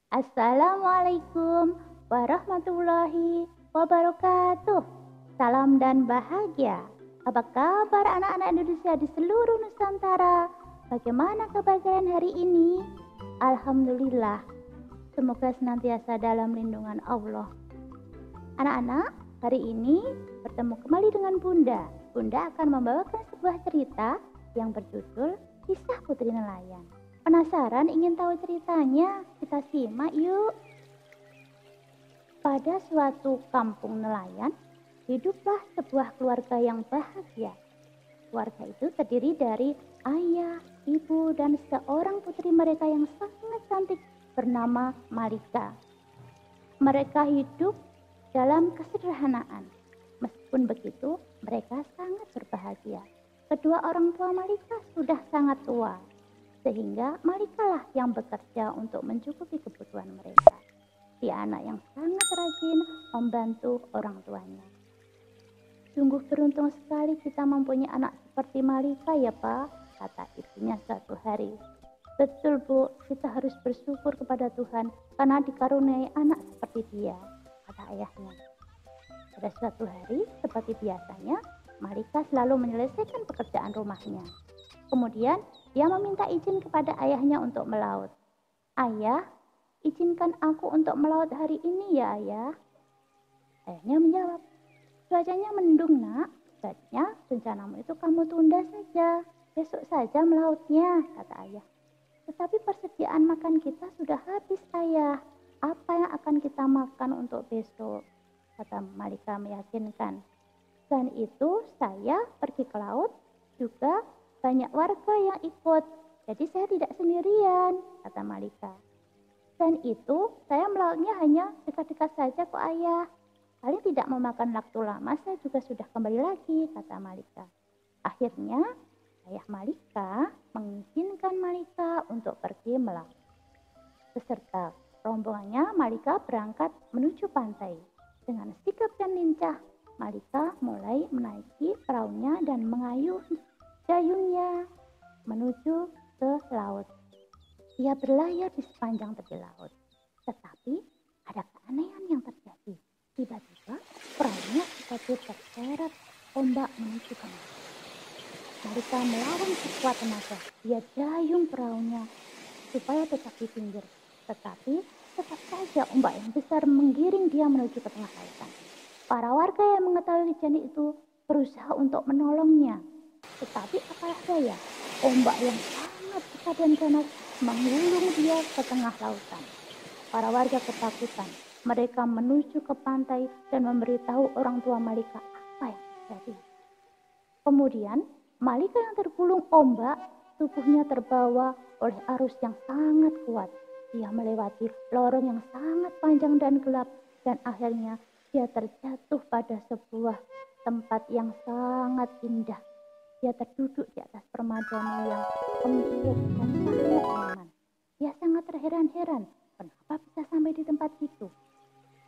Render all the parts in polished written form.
Assalamualaikum warahmatullahi wabarakatuh. Salam dan bahagia. Apa kabar anak-anak Indonesia di seluruh Nusantara? Bagaimana kabar kalian hari ini? Alhamdulillah. Semoga senantiasa dalam lindungan Allah. Anak-anak, hari ini bertemu kembali dengan Bunda. Bunda akan membawakan sebuah cerita yang berjudul Kisah Putri Nelayan. Penasaran ingin tahu ceritanya? Kita simak yuk. Pada suatu kampung nelayan, hiduplah sebuah keluarga yang bahagia. Keluarga itu terdiri dari ayah, ibu, dan seorang putri mereka yang sangat cantik bernama Malika. Mereka hidup dalam kesederhanaan. Meskipun begitu, mereka sangat berbahagia. Kedua orang tua Malika sudah sangat tua, sehingga Malika lah yang bekerja untuk mencukupi kebutuhan mereka. Dia anak yang sangat rajin membantu orang tuanya. Sungguh beruntung sekali kita mempunyai anak seperti Malika ya Pak, kata ibunya suatu hari. Betul Bu, kita harus bersyukur kepada Tuhan karena dikaruniai anak seperti dia, kata ayahnya. Pada suatu hari, seperti biasanya, Malika selalu menyelesaikan pekerjaan rumahnya. Kemudian dia meminta izin kepada ayahnya untuk melaut. Ayah, izinkan aku untuk melaut hari ini ya ayah. Ayahnya menjawab, cuacanya mendung nak, sebaiknya rencanamu itu kamu tunda saja. Besok saja melautnya, kata ayah. Tetapi persediaan makan kita sudah habis ayah. Apa yang akan kita makan untuk besok? Kata Malika meyakinkan. Dan itu saya pergi ke laut juga banyak warga yang ikut, jadi saya tidak sendirian, kata Malika. Dan itu saya melautnya hanya dekat-dekat saja kok ayah. Paling tidak memakan waktu lama, saya juga sudah kembali lagi, kata Malika. Akhirnya ayah Malika mengizinkan Malika untuk pergi melaut. Beserta rombongannya, Malika berangkat menuju pantai. Dengan sigap dan lincah, Malika mulai menaiki perahunya dan mengayuh dayungnya menuju ke laut. Ia berlayar di sepanjang tepi laut. Tetapi ada keanehan yang terjadi. Tiba-tiba perahunya seperti terseret ombak menuju ke laut. Malika melawan sekuat tenaga. Dia dayung perahunya supaya tetap di pinggir. Tetapi tetap saja ombak yang besar menggiring dia menuju ke tengah lautan. Para warga yang mengetahui kejadian itu berusaha untuk menolongnya. Tetapi apalah daya, ombak yang sangat besar dan ganas menggulung dia ke tengah lautan. Para warga ketakutan. Mereka menuju ke pantai dan memberitahu orang tua Malika apa yang terjadi. Kemudian Malika yang tergulung ombak, tubuhnya terbawa oleh arus yang sangat kuat. Dia melewati lorong yang sangat panjang dan gelap dan akhirnya dia terjatuh pada sebuah tempat yang sangat indah. Dia terduduk di atas permadani yang empuk dan sangat nyaman. Dia sangat terheran-heran, kenapa bisa sampai di tempat itu.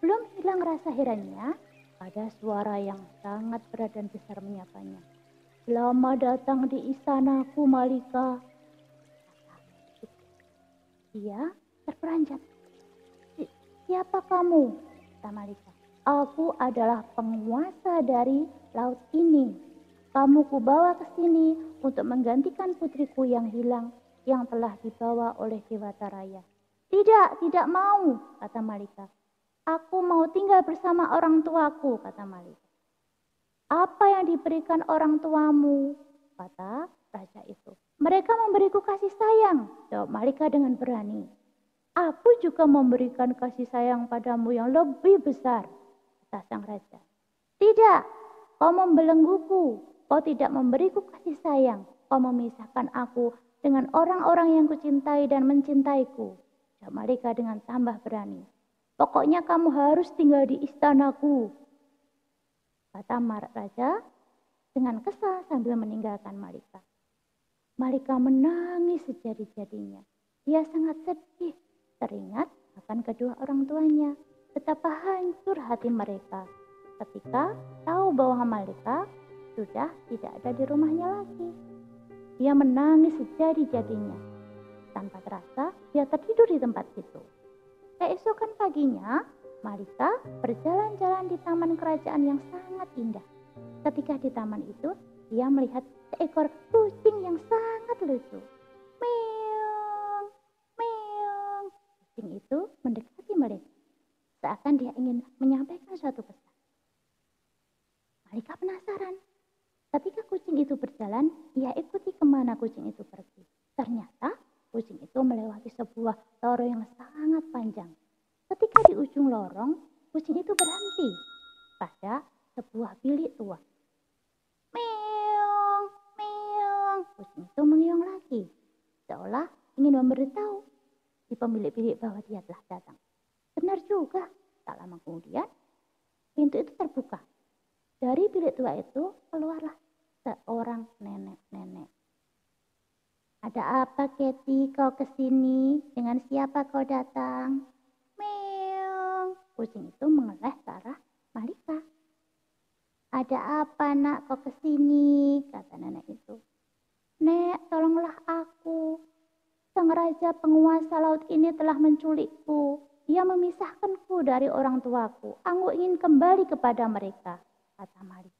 Belum hilang rasa herannya, ada suara yang sangat berat dan besar menyapanya. Selamat datang di istanaku, Malika. Dia terperanjat. Siapa kamu? Kata Malika. Aku adalah penguasa dari laut ini. Kamu kubawa ke sini untuk menggantikan putriku yang hilang yang telah dibawa oleh Dewata Raya. Tidak mau, kata Malika. Aku mau tinggal bersama orang tuaku, kata Malika. Apa yang diberikan orang tuamu? Kata raja itu. Mereka memberiku kasih sayang, jawab Malika dengan berani. Aku juga memberikan kasih sayang padamu yang lebih besar, kata sang raja. Tidak, kau membelengguku. Kau tidak memberiku kasih sayang. Kau memisahkan aku dengan orang-orang yang kucintai dan mencintaiku, jawab Malika dengan tambah berani. Pokoknya kamu harus tinggal di istanaku, kata raja dengan kesal sambil meninggalkan Malika. Malika menangis sejadi-jadinya. Dia sangat sedih, teringat akan kedua orang tuanya. Betapa hancur hati mereka ketika tahu bahwa Malika sudah tidak ada di rumahnya lagi. Dia menangis sejadi-jadinya. Tanpa terasa, dia tertidur di tempat itu. Keesokan paginya, Malika berjalan-jalan di taman kerajaan yang sangat indah. Ketika di taman itu, dia melihat seekor kucing yang sangat lucu. Meong, meong. Kucing itu mendekati mereka, seakan dia ingin menyampaikan suatu pesan. Malika penasaran. Ketika kucing itu berjalan, ia ikuti kemana kucing itu pergi. Ternyata kucing itu melewati sebuah lorong yang sangat panjang. Ketika di ujung lorong, kucing itu berhenti pada sebuah bilik tua. Meong, meong. Kucing itu mengeong lagi, seolah ingin memberitahu si pemilik bilik bahwa dia telah datang. Benar juga, tak lama kemudian pintu itu terbuka. Dari bilik tua itu keluarlah seorang nenek-nenek. Ada apa, Katy? Kau kesini? Dengan siapa kau datang? Meong. Kucing itu mengeleh ke arah Malika. Ada apa, nak? Kau kesini? Kata nenek itu. Nek, tolonglah aku. Sang raja penguasa laut ini telah menculikku. Dia memisahkanku dari orang tuaku. Aku ingin kembali kepada mereka, kata Malika.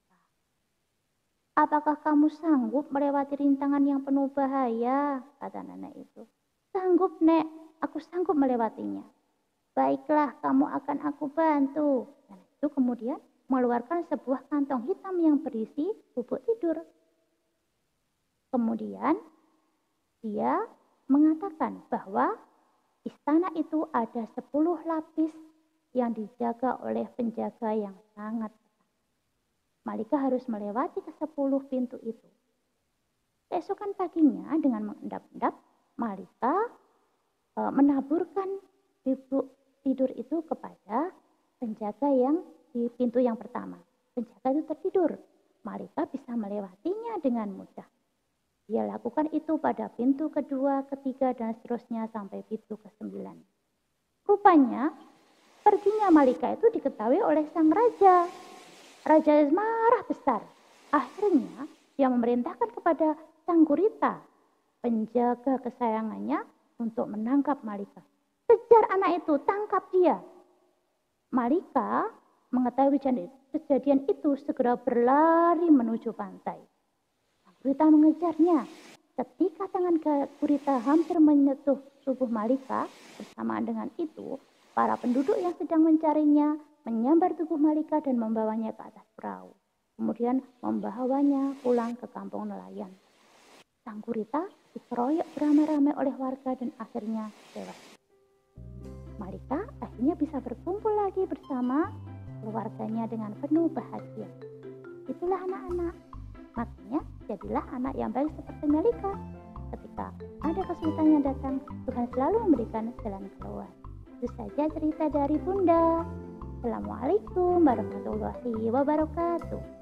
Apakah kamu sanggup melewati rintangan yang penuh bahaya? Kata nenek itu. Sanggup, Nek. Aku sanggup melewatinya. Baiklah, kamu akan aku bantu. Nenek itu kemudian mengeluarkan sebuah kantong hitam yang berisi bubuk tidur. Kemudian dia mengatakan bahwa istana itu ada 10 lapis yang dijaga oleh penjaga yang sangat ketat. Malika harus melewati ke-10 pintu itu. Keesokan paginya dengan mengendap-endap, Malika menaburkan bubuk tidur itu kepada penjaga yang di pintu yang pertama. Penjaga itu tertidur. Malika bisa melewatinya dengan mudah. Dia lakukan itu pada pintu kedua, ketiga, dan seterusnya sampai pintu ke-9. Rupanya, perginya Malika itu diketahui oleh sang raja. Raja marah besar. Akhirnya, dia memerintahkan kepada sang gurita, penjaga kesayangannya, untuk menangkap Malika. Kejar anak itu, tangkap dia. Malika mengetahui kejadian itu segera berlari menuju pantai. Gurita mengejarnya. Ketika tangan gurita hampir menyentuh tubuh Malika, bersamaan dengan itu, para penduduk yang sedang mencarinya menyambar tubuh Malika dan membawanya ke atas perahu. Kemudian membawanya pulang ke kampung nelayan. Sang gurita dikeroyok beramai-ramai oleh warga dan akhirnya tewas. Malika akhirnya bisa berkumpul lagi bersama keluarganya dengan penuh bahagia. Itulah anak-anak. Makanya jadilah anak yang baik seperti Malika. Ketika ada kesulitan yang datang, Tuhan selalu memberikan jalan keluar. Itu saja cerita dari Bunda. Assalamualaikum warahmatullahi wabarakatuh.